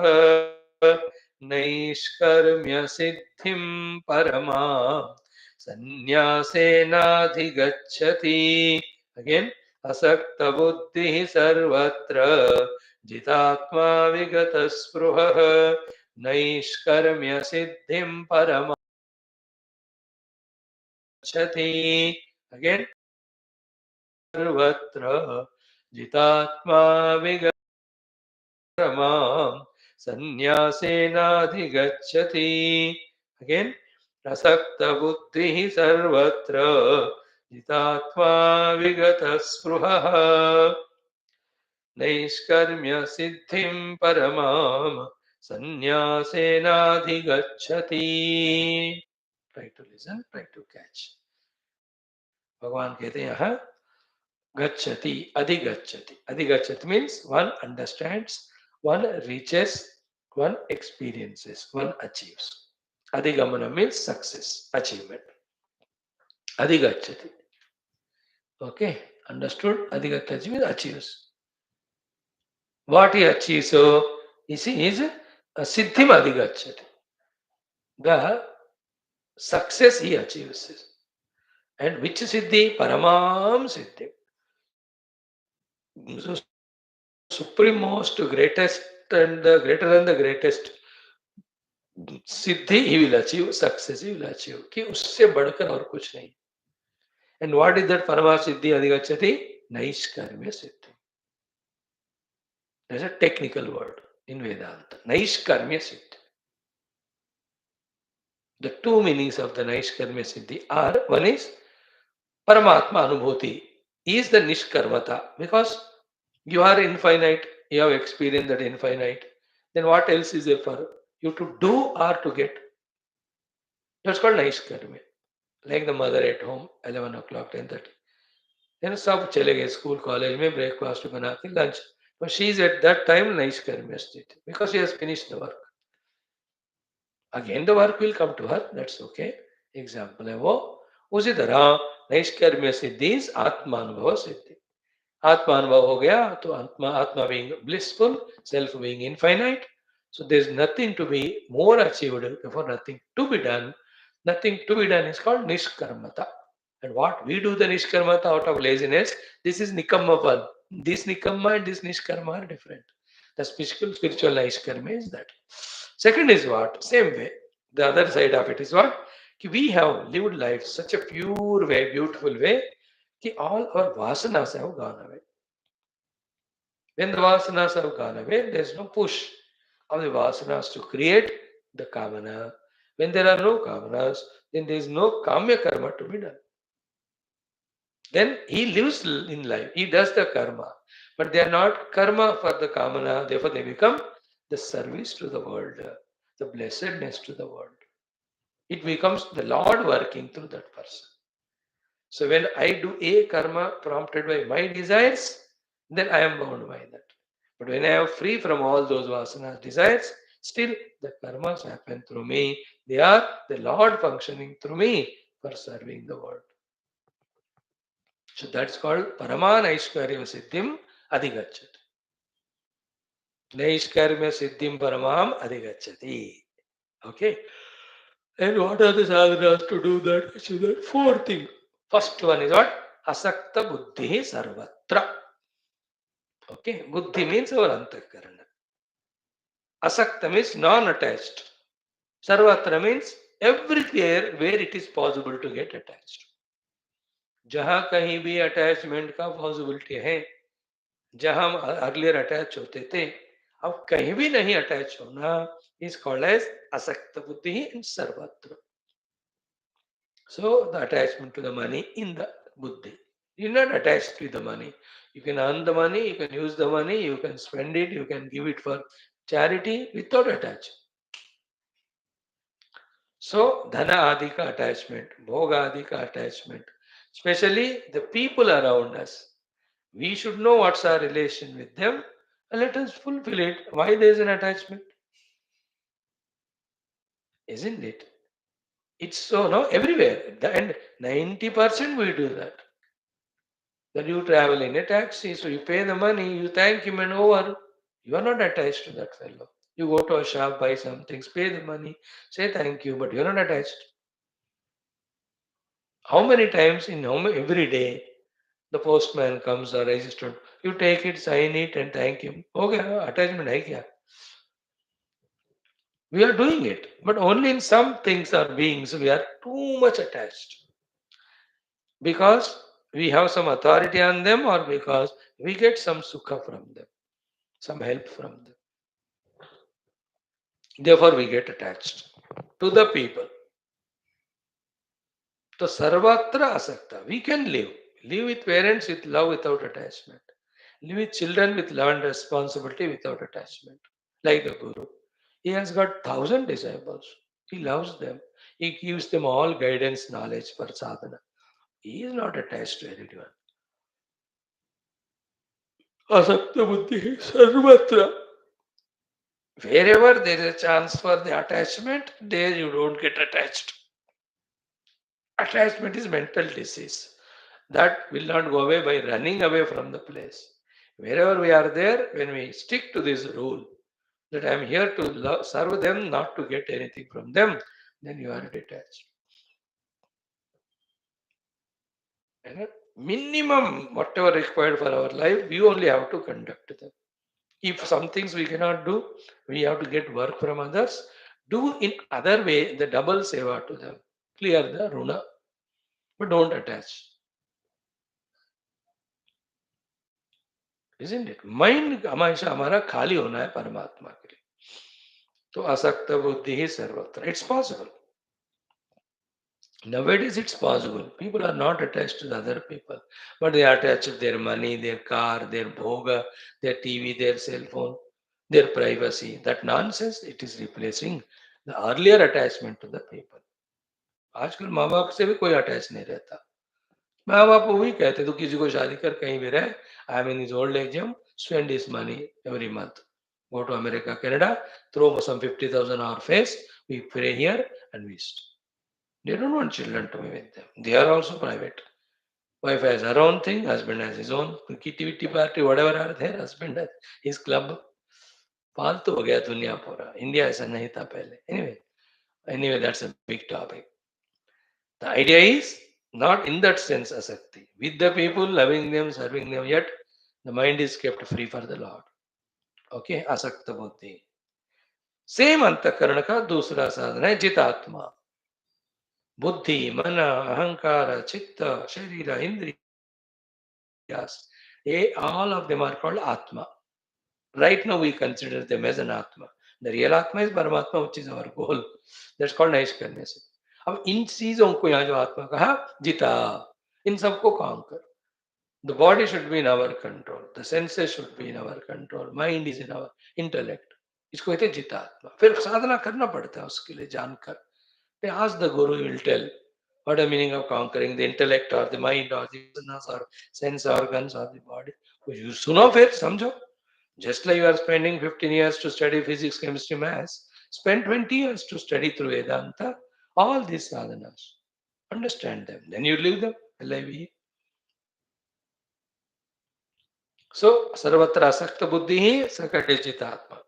नैष्कर्म्य सिद्धिं परमां संन्यासेनाधिगच्छति. Again, असक्त बुद्धिः सर्वत्र जितात्मा विगत स्पृहः नैष्कर्म्य सिद्धिं परमागच्छति. Again, सर्वत्र जितात्मा विगत परमां संन्यासेनाधिगच्छति. Again, असक्त बुद्धिः सर्वत्र जितात्मा विगत स्पृहः नैष्कर्म्य सिद्धिं परमां संन्यासेनाधिगच्छति. Try to listen, try to catch. भगवान कहते हैं यहाँ गच्छति, अधिगच्छति. Adhigachati means one understands, one reaches, one experiences, one achieves. Adhigamana means success, achievement. Adhigachati. Okay, understood? Adhigachati means achieves. What he achieves, so he is a siddhim adhigachati. The success he achieves. And which siddhi? Paramam siddhi. So supreme most greatest and the greater than the greatest siddhi he will achieve success he will achieve कि उससे बढ़कर और कुछ नहीं and what is that परमा सिद्धि अधिगच्छति नैष्कर्म्य सिद्धि that's a technical word in Vedanta naishkarmya siddhi the two meanings of the naishkarmya siddhi are one is paramatma anubhuti is the nishkarmata because you are infinite, you have experienced that infinite, then what else is there for you to do or to get? That's called nishkarmya. Like the mother at home, 11 o'clock, 10:30. Then सब चले गए school college में breakfast बना के lunch but she is at that time nishkarmya sthiti because she has finished the work. Again the work will come to her, that's okay. Example है वो. उसी तरह नैष्कर्म्य सिद्धि आत्मानुभव सिद्धि. आत्मानुभव हो गया तो आत्मा being blissful, self being infinite, so there is nothing to be more achieved, therefore nothing to be done. Nothing to be done is called nishkarmata. And what we do the nishkarmata out of laziness, this is nikamma. This nikamma and this nishkarma are different. The spiritual nishkarma is that. Second is what? Same way. The other side of it is what? We have lived life such a pure way, beautiful way, that all our vasanas have gone away. When the vasanas have gone away, there is no push of the vasanas to create the kamana. When there are no kamanas, then there is no kamya karma to be done. Then he lives in life, he does the karma, but they are not karma for the kamana, therefore they become the service to the world, the blessedness to the world. It becomes the Lord working through that person. So when I do a karma prompted by my desires, then I am bound by that. But when I am free from all those vasanas, desires, still the karmas happen through me. They are the Lord functioning through me for serving the world. So that's called Paramanaishkarya Siddhim Adhigachati. Naishkarya Siddhim Paramam Adhigachati. Okay. And what are the sadhanas to do that? So that four things. First one is what? Asakta buddhi sarvatra. Okay. Buddhi means our antakarana. Asakta means non-attached. Sarvatra means everywhere where it is possible to get attached. जहां कहीं भी attachment का possibility है, जहां हम earlier attach होते थे, अब कहीं भी नहीं अटैच होना is called as asakta buddhi in sarvatra. So the attachment to the money in the buddhi. You're not attached to the money. You can earn the money, you can use the money, you can spend it, you can give it for charity without attachment. So dhana adika attachment, bhoga adika attachment, especially the people around us. We should know what's our relation with them and let us fulfill it. Why there is an attachment? Isn't it? It's so no everywhere. And 90% we do that. That you travel in a taxi, so you pay the money, you thank him and over. You are not attached to that fellow. You go to a shop, buy some things, pay the money, say thank you, but you're not attached. How many times in every day the postman comes or registered, you take it, sign it and thank him. Okay, attachment hai kya? We are doing it, but only in some things or beings we are too much attached. Because we have some authority on them or because we get some sukha from them, some help from them. Therefore, we get attached to the people. So, sarvatra asakta. We can live. Live with parents with love without attachment. Live with children with love and responsibility without attachment. Like the Guru. He has got 1,000 disciples. He loves them. He gives them all guidance, knowledge for sadhana. He is not attached to anyone. Asakta buddhi sarvatra. Wherever there is a chance for the attachment, there you don't get attached. Attachment is mental disease. That will not go away by running away from the place. Wherever we are there, when we stick to this rule that I am here to serve them, not to get anything from them, then you are detached. And minimum, whatever required for our life, we only have to conduct them. If some things we cannot do, we have to get work from others. Do in other way the double seva to them. Clear the runa, but don't attach. Isn't it? Mind हमेशा हमारा खाली होना है परमात्मा के लिए. तो असक्त बुद्धि ही सर्वत्र. It's possible. Nowadays it's possible. People are not attached to the other people, but they are attached to their money, their car, their bhoga, their TV, their cell phone, their privacy. That nonsense, it is replacing the earlier attachment to the people. आजकल माँ बाप से भी कोई attach नहीं रहता. माँ बाप वो भी कहते तो किसी को शादी कर कहीं भी रहे. I am in his old age home, spend his money every month. Go to America, Canada, throw some 50,000 on our face, we pray here and we stay. They don't want children to be with them. They are also private. Wife has her own thing, husband has his own kitty party, whatever are there, husband has his club. फालतू हो गया दुनिया पूरा. India ऐसा नहीं था पहले. Anyway, that's a big topic. The idea is not in that sense asakti. With the people, loving them, serving them, yet the mind is kept free for the Lord. Okay, asakta buddhi. Same अंतकरण का दूसरा साधन है जितात्मा. बुद्धि, मन, अहंकार, चित्त, शरीर, इंद्रियास. All of them are called Atma. Right now we consider them as an Atma. The real Atma is Paramatma, which is our goal. That's called Naishkarnya. अब इन चीजों को यहाँ जो आत्मा कहा जिता, इन सबको conquer. The body should be in our control. The senses should be in our control. Mind is in our intellect. इसको कहते हैं जितात्मा. फिर साधना करना पड़ता है उसके लिए जानकर. They ask the Guru, he will tell what the meaning of conquering the intellect or the mind or the vasanas or sense organs or the body. You सुनो फिर समझो. Just like you are spending 15 years to study physics, chemistry, maths, spend 20 years to study through Vedanta, all these sadhanas. Understand them. Then you live them. LIV. So, sarvatra asakta buddhi sakatichitatma.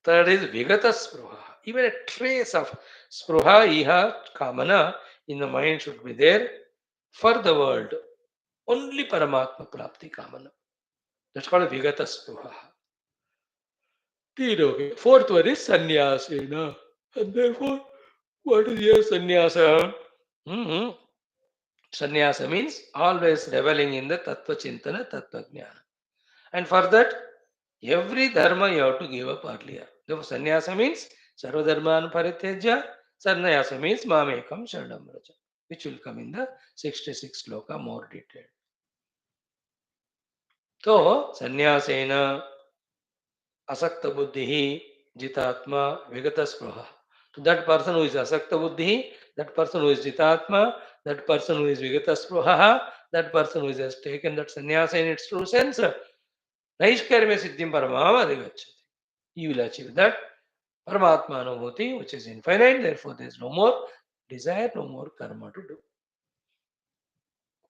Third is vigata spruha. Even a trace of spruha, iha, kamana in the mind should be there for the world. Only Paramatma prapti kamana. That's called vigata spruha. Fourth one is sannyasena. And therefore, what is your sannyasa? Mm-hmm. Sannyasa means always reveling in the tattva chintana, tattva jnana. And for that, every dharma you have to give up earlier. Therefore, sannyasa means sarva dharman paritejya. Sannyasa means mamekam sharanam vraja, which will come in the 66 shloka more detailed. So, sannyasena asakta buddhi jitatma vigata spruha. To that person who is asakta buddhi, that person who is jitatma, that person who is vigata spruha, that person who has taken that sannyasa in its true sense, naishkarmya siddhim paramam adhigacchati. He will achieve that Paramatma Anubhuti, which is infinite, therefore there is no more desire, no more karma to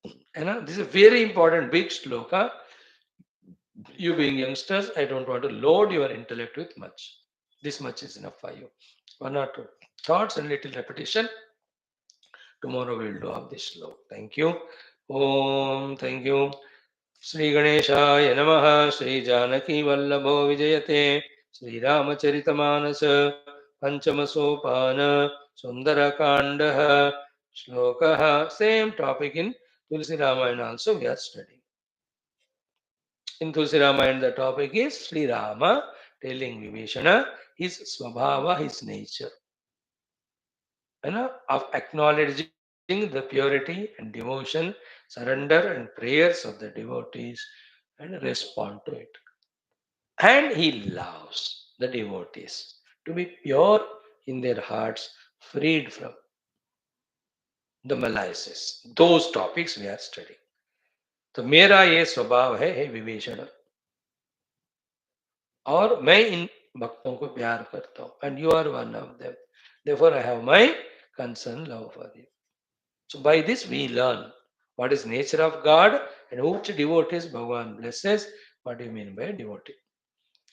do. And this is a very important big shloka. You being youngsters, I don't want to load your intellect with much. This much is enough for you. One or two thoughts and little repetition. Tomorrow we will do of this shloka. Thank you. Om, thank you. Sri Ganeshaya Namaha, Sri Janaki Vallabho Vijayate, Sri Ramacharitamanasa, Panchama Sopana, Sundara Kandaha, Shlokaha. Same topic in Tulsi Ramayana also we are studying. In Tulsi Ramayana the topic is Sri Rama telling Vibhishana his Swabhava, his nature. Of acknowledging the purity and devotion, surrender and prayers of the devotees and respond to it. And he loves the devotees to be pure in their hearts, freed from the molasses. Those topics we are studying. तो मेरा ये स्वभाव है हे विभीषण, और मैं इन भक्तों को प्यार करता हूँ, and you are one of them. Therefore, I have my concern love for you. So by this we learn what is nature of God and which devotees Bhagavan blesses. What do you mean by devotee?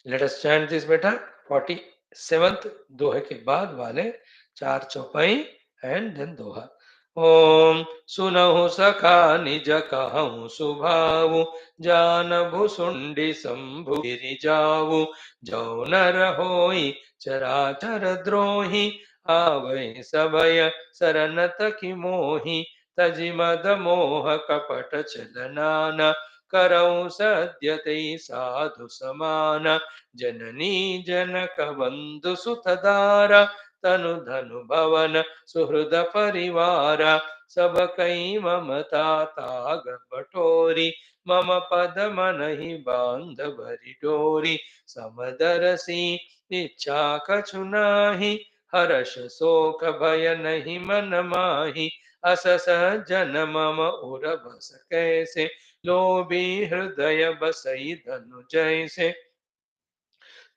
Let us chant this better. 47th दोहे के बाद वाले 4 चौपाई and then दोहा. ओम सुनहु सखा निज कहूँ सुभावु, जान भुसुंडी शंभु गिरि जाऊ, जो नर होई चराचर द्रोही, आवै सभय शरणत की मोही, तजि मद मोह कपट छलनाना, करऊँ सद्य तेहि साधु समाना, जननी जनक बंधु सुतदारा, तनु धनु भवन सुहृद परिवार, सब कई ममता ताग बटोरी, मम पद मनहि बांध भरि डोरी, समदरसी इच्छा कछु नाही, हर्ष शोक भय नहीं मन माही, अस सज्जन मम उर बस कैसे, लोभी हृदय बसई धनु जैसे,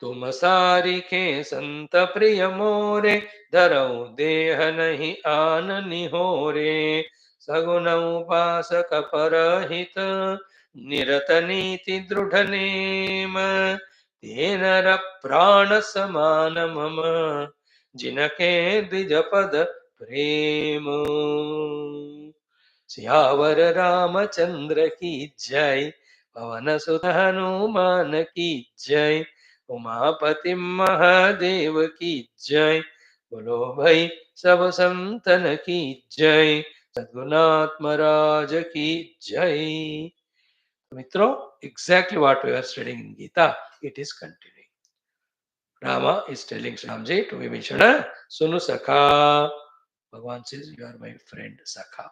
तुम सारिखे संत प्रिय मोरे, धरऊ देह नहीं आन निहोरे, सगुन उपासक परहित, निरत नीति दृढ़ नेम, ते नर प्राण समान मम, जिनके द्विज पद प्रेम। सियावर रामचंद्र की जय, पवन सुत हनुमान की जय, उमापति महादेव की जय, बोलो भाई सब संतन की जय, सद्गुणात्म महाराज की जय. मित्रों, exactly what we are studying in Gita, it is continuing. Rama is telling Shamji to Vibhishana, Sunu Sakha. Bhagavan says, you are my friend, Sakha.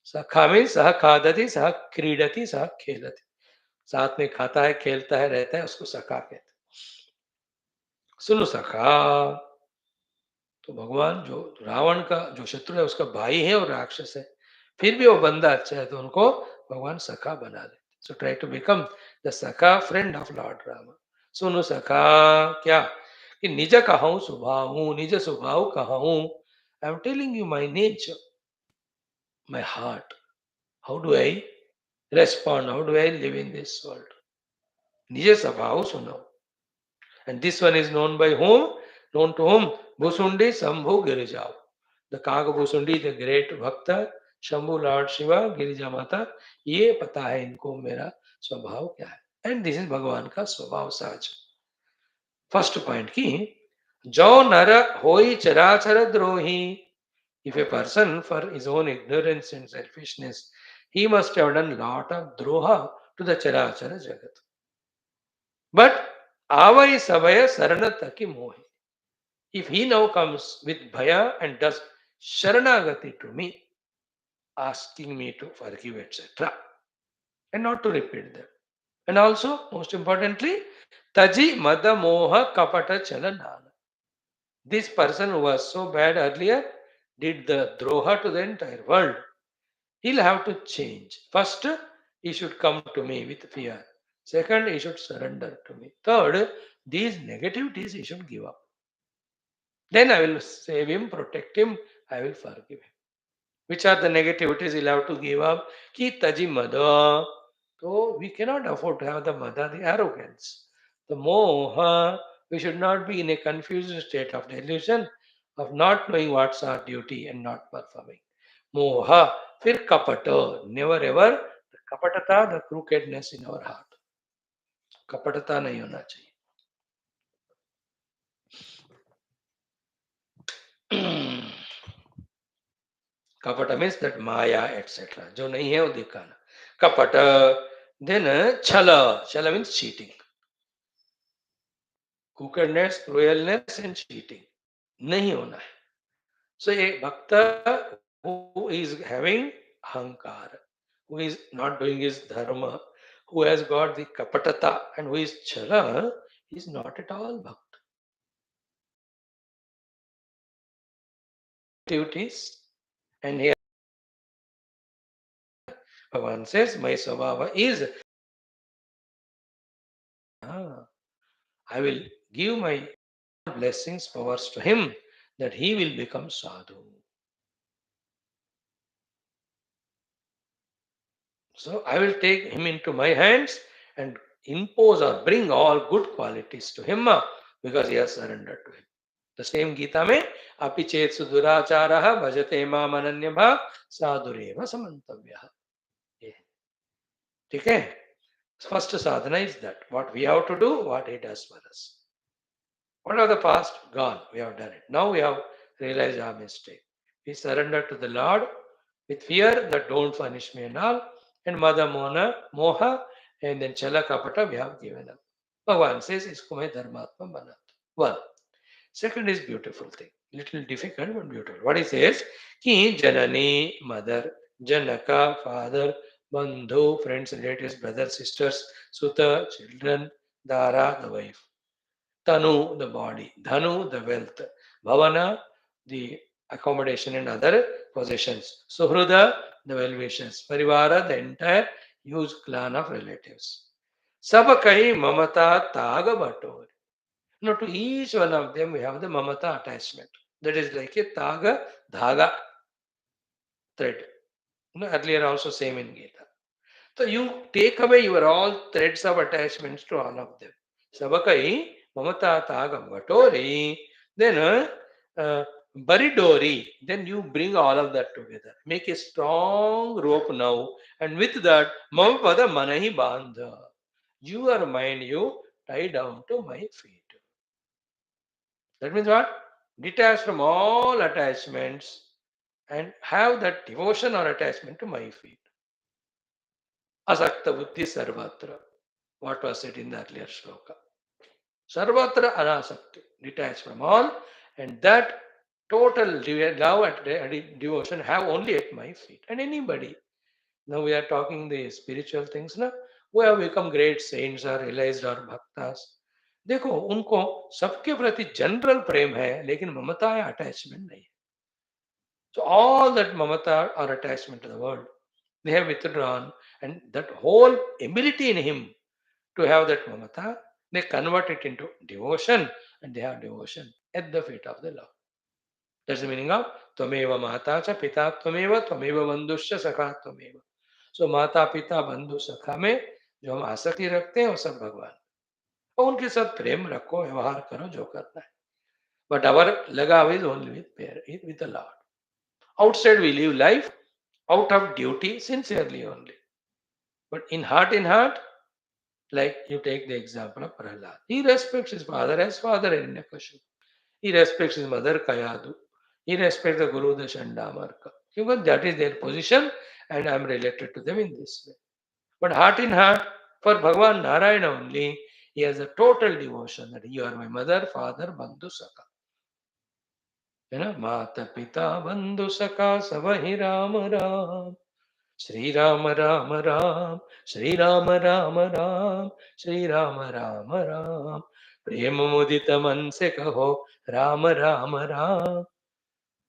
Sakha means सह खादति सह क्रीडति सह खेलति. साथ में खाता है, खेलता है, रहता है, उसको सखा कहते हैं. सुनो सखा. तो भगवान जो रावण का जो शत्रु है उसका भाई है और राक्षस है, फिर भी वो बंदा अच्छा है तो उनको भगवान सखा बना देते. So try to become the sakha friend of Lord Rama. सुनो सखा क्या कि निज कहूँ स्वभाव, निज स्वभाव कहूँ. I am telling you my nature, my heart. How do I respond? How do I live in this world? निज स्वभाव सुनो. And this one is known by whom? Known to whom? Bhusundi Sambhu Girijao. The Kaga Bhusundi, the great Bhakta, Shambhu Lord Shiva, Girija Mata, ये पता है इनको मेरा स्वभाव क्या है. एंड दिस इज भगवान का स्वभाव सहज. फर्स्ट पॉइंट की जो नर होई चराचर द्रोही. If a person for his own ignorance and selfishness, he must have done lot of droha to the charachara jagat. But avai savaya saranata ki mohi. If he now comes with bhaya and does sharanagati to me, asking me to forgive, etc., and not to repeat them. And also, most importantly, taji mada moha kapata chalanana. This person who was so bad earlier did the droha to the entire world. He'll have to change. First, he should come to me with fear. Second, he should surrender to me. Third, these negativities he should give up. Then I will save him, protect him, I will forgive him. Which are the negativities he'll have to give up? Ki taji mada. So we cannot afford to have the mada, the arrogance. The moha, we should not be in a confused state of delusion, of not knowing what's our duty and not performing. Moha, fir kapata, never ever the kapatata, the crookedness in our heart. Kapatata nahi hona chahiye. कपट means that Maya etcetera, जो नहीं है वो दिखाना. कपट. Then छल. छल means cheating. कुकरनेस, क्रूएलनेस and cheating नहीं होना है. सो ए भक्त हु इज हैविंग अहंकार, who is not doing his dharma, who has got the kapatata and who is chala, is not at all bhakt. Activities And here Bhagavan says, my Swabhava is, I will give my blessings, powers to him, that he will become sadhu. So I will take him into my hands and impose or bring all good qualities to him because he has surrendered to him. The same Gita में अपि चेत सुदुराचारः भजते माम अनन्यः साधुरेव समन्तव्यः. ये ठीक है. First sadhana is that what we have to do, what he does for us. What of the past? Gone. We have done it. Now we have realized our mistake. We surrender to the Lord with fear that don't punish me and all. And Mada Moha, and then Chala Kapata we have given up. Bhagavan says, Isko mein dharmatma banat. One. Second is beautiful thing. Little difficult but beautiful. What he says, Ki Janani, mother, Janaka, father, Bandhu, friends, relatives, brothers, sisters, Sutta, children, Dara, the wife. Tanu, the body, Dhanu, the wealth, Bhavana, the accommodation and other possessions, Suhruda, the well wishes, Parivara, the entire huge clan of relatives. Sabakai Mamata Taga Bator. Now, to each one of them, we have the Mamata attachment. That is like a Taga Dhaga thread. Earlier also same in Gita. So you take away your all threads of attachments to all of them. Sabakai, mamata tagam vatori, then baridori, then you bring all of that together. Make a strong rope now, and with that, mamapada manahi bandha. Your mind you tie down to my feet. That means what? Detach from all attachments and have that devotion or attachment to my feet. Asakta buddhi sarvatra. What was said in the earlier shloka. Sarvatra anasakti, detached from all, and that total love and devotion have only at my feet. And anybody. Now we are talking the spiritual things now. Who have become great saints or realized or bhaktas. देखो उनको सबके प्रति general प्रेम है लेकिन ममता या attachment नहीं. So all that mamata or attachment to the world, they have withdrawn, and that whole ability in him to have that mamata, they convert it into devotion, and they have devotion at the feet of the Lord. That's the meaning of Tvameva Mata cha Pita Tvameva Tvameva Bandhusya Sakha Tvameva. So माता पिता बंधु सखा में जो हम आसक्ति रखते हैं वो सब भगवान, और उनके साथ प्रेम रखो, व्यवहार करो जो करना है. But our लगाव is only with the Lord. Outside we live life out of duty sincerely only. But in heart, like you take the example of Prahlad. He respects his father as father in Hiranyakashipu. He respects his mother Kayadu. He respects the Guru the Chandamarka. Because that is their position and I am related to them in this way. But heart, for Bhagavan Narayana only, he has a total devotion that you are my mother, father, bandhu, saka. You know, Mata, Pita, bandhu, saka, savahi Ram Ram. Shri Ram Ram Ram, Shri Ram Ram Ram, Shri Ram Ram Ram. प्रेम मुदित मन से कहो Ram Ram Ram.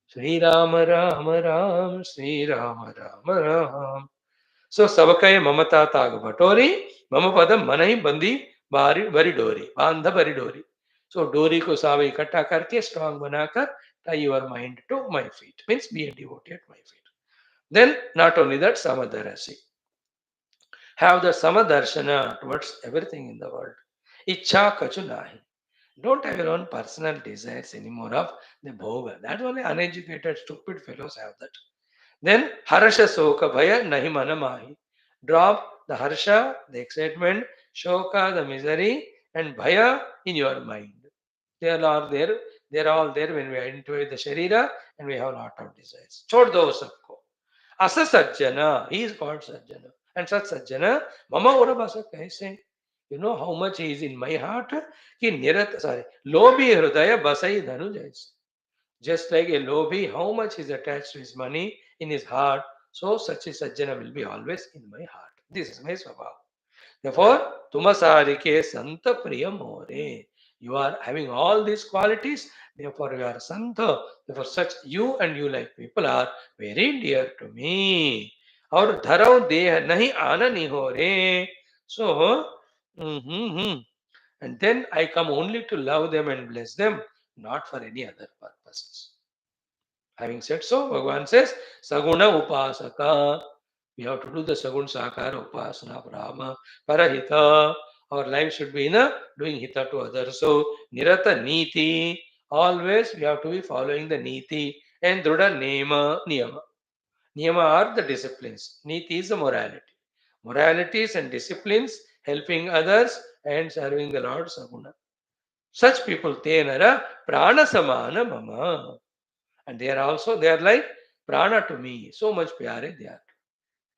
Shri Ram Ram Ram, Shri Ram Ram Ram. So Sabakaya Mamata Tag Batori, Mamapadam Manai Bandi Bari Dori, Bandha Bari Dori. So Dori ko sawe ikkatha karke strong banakar tie your mind to my feet. Means be a devotee at my feet. Then not only that, Samadarasi. Have the Samadarshana towards everything in the world. Ichha kachu nahi. Don't have your own personal desires anymore of the bhoga. That's only uneducated, stupid fellows have that. Then harsha soka bhaya nahi manamahi. Drop the harsha, the excitement, shoka, the misery, and bhaya in your mind. They are all there. They are all there when we identify the sharira and we have a lot of desires. Chod do sabko. Asa sajjana, he is called sajjana. And such sajjana, mama ora basa kaise. You know how much he is in my heart? Ki nirat, sorry, lobhi hridaya basai dhanu jaise. Just like a lobhi, how much is attached to his money in his heart, so such a sajjana will be always in my heart. This is my swabhava. Therefore, tumasarike santa priya more. You are having all these qualities. Therefore, you are Santa. Therefore, such you and you like people are very dear to me. और धरो देह नहीं आननी हो रे. So, and then I come only to love them and bless them, not for any other purposes. Having said so, Bhagavan says, Saguna Upasaka. We have to do the Sagun Sakara Upasana of Rama, Parahita. Our life should be in a doing Hita to others. So, Nirata Niti. Always we have to be following the Niti and Druda Niyama. Niyama are the disciplines. Niti is the morality. Moralities and disciplines, helping others and serving the Lord Saguna. Such people, Tenara Prana Samana Mama. And they are like prana to me. So much pyare they are.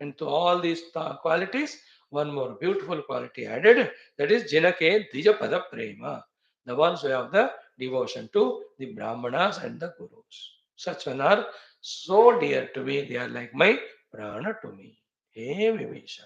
And to all these qualities, one more beautiful quality added, that is Jinake Dijapada Prema, the ones who have the devotion to the Brahmanas and the Gurus. Such one are so dear to me, they are like my prana to me. Hey Vivesha,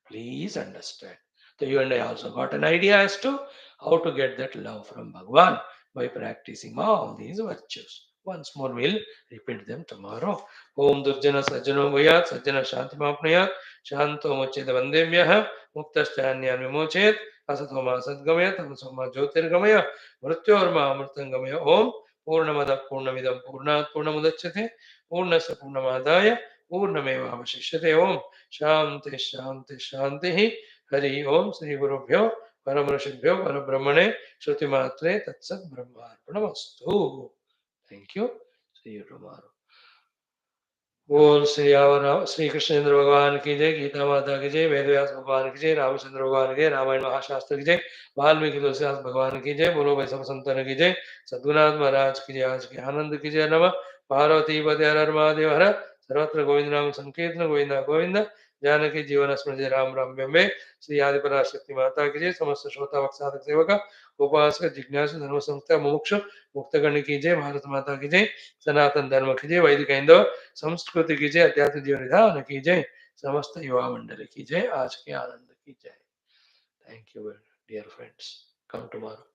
please understand. So you and I also got an idea as to how to get that love from Bhagwan by practicing all these virtues. Once more, we'll repeat them tomorrow. Om Durjana Sajjano Bhayat Sajjana Shanti Mapnayat Shanto Mocheta Vandemyaha Muktasthanya Vimochet Asatoma Sadgamaya Tamasoma Jyotirgamaya Mrityorma Amritangamaya Om Purnamada Purnamidam Purnat Purnamudachyate Purnasa Purnamadaya Purnameva Avashishyate Om शांति शांति शांति ही हरि ओम श्री गुरुभ्यो परम ऋषिभ्यो पर ब्रह्मणे श्रुति मात्रे तत्सत ब्रह्मार्पणमस्तु. Thank you. See you tomorrow. बोल श्री कृष्णेंद्र भगवान की जय, गीता माता की जय, वेद व्यास भगवान की जय, रामचंद्र भगवान की जय, रामायण महाशास्त्र की जय, वाल्मीकि तुलसीदास भगवान की जय, बोलो भाई सब संतन की जय, सद्गुनाथ महाराज की जय, आज के आनंद की जय. नमः पार्वती पते हर हर महादेव हर. सर्वत्र गोविंद नाम संकीर्तन गोविंद गोविंद. जानकी जीवन स्मृति राम राम ब्रह्मे. श्री आदि पराशक्ति माता की जय. समस्त श्रोता भक्त साधक सेवक उपासक जिज्ञासु धर्म संस्था मोक्ष मुक्तगण की जय. भारत माता की जय. सनातन धर्म की जय. वैदिक हिंदू संस्कृति की जय. अध्यात्म जीवन विधान की जय. समस्त युवा मंडल की जय. आज के आनंद की जय. Thank you dear friends. Come tomorrow.